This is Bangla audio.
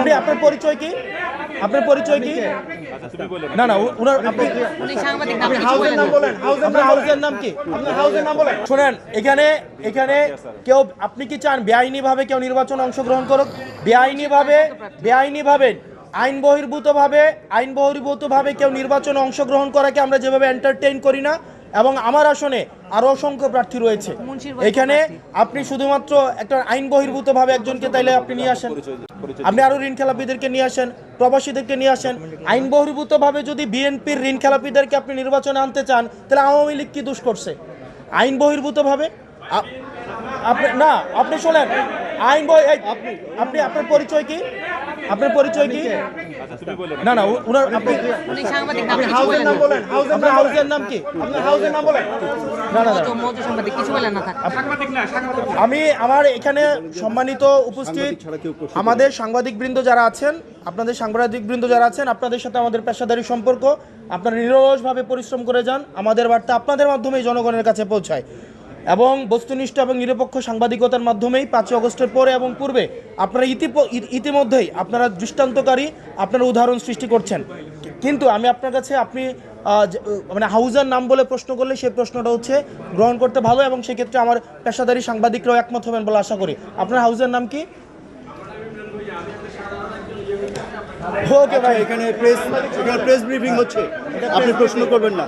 আপনি আপনার পরিচয় কি? আপনার পরিচয় কি? না না উনার আপনি হাউসের নাম বলেন। আপনার হাউসের নাম কি? আপনার হাউসের নাম বলেন। শুনেন, এখানে এখানে কেউ, আপনি কি চান বেআইনিভাবে কেউ নির্বাচনে অংশগ্রহণ করুক? বেআইনিভাবে আইন বহির্ভূতভাবে কেউ নির্বাচনে অংশগ্রহণ করাকে আমরা যেভাবে এন্টারটেইন করি না, এবং আমার আসনে আরো অসংখ্য প্রার্থী রয়েছে এখানে, আপনি শুধুমাত্র একটা আইন বহির্ভূতভাবে একজনকে তাইলে আপনি নিয়ে আসেন, আপনি আরো ঋণ খেলাপিদেরকে নিয়ে আসেন, প্রবাসীদেরকে নিয়ে আসেন। আইন বহির্ভূতভাবে যদি বিএনপির ঋণ খেলাপিদেরকে আপনি নির্বাচনে আনতে চান, তাহলে আওয়ামী লীগ কি দোষ করছে? আইন বহির্ভূতভাবে আপনি না, আপনি শোনেন, আপনি আপনার পরিচয় কি? আপনার পরিচয় কি? না না উনার আপনি হাউসের নাম বলেন। আপনার হাউসের নাম কি? আপনার হাউসের নাম বলেন। না না আমি আমার এখানে সম্মানিত উপস্থিত আমাদের সাংবাদিকবৃন্দ যারা আছেন, আপনাদের সাংবাদিকবৃন্দ যারা আছেন, আপনাদের সাথে আমাদের পেশাদারি সম্পর্ক। আপনারা নিরলসভাবে পরিশ্রম করে যান, আমাদের বার্তা আপনাদের মাধ্যমেই জনগণের কাছে পৌঁছায়, এবং বস্তুনিষ্ঠ এবং নিরপেক্ষ সাংবাদিকতার মাধ্যমেই 5 আগস্টের পরে এবং পূর্বে আপনারা ইতিমধ্যেই আপনারা দৃষ্টান্তকারী, আপনারা উদাহরণ সৃষ্টি করছেন। কিন্তু আমি আপনার কাছে, আপনি মানে হাউজার নাম বলে প্রশ্ন করলে সেই প্রশ্নটা হচ্ছে গ্রহণ করতে ভালো, এবং সেক্ষেত্রে আমার পেশাদারি সাংবাদিকরাও একমত হবেন বলে আশা করি। আপনার হাউজের নাম কি? ওকে ভাই, এখানে প্রেস ব্রিফিং হচ্ছে, আপনি প্রশ্ন করবেন না।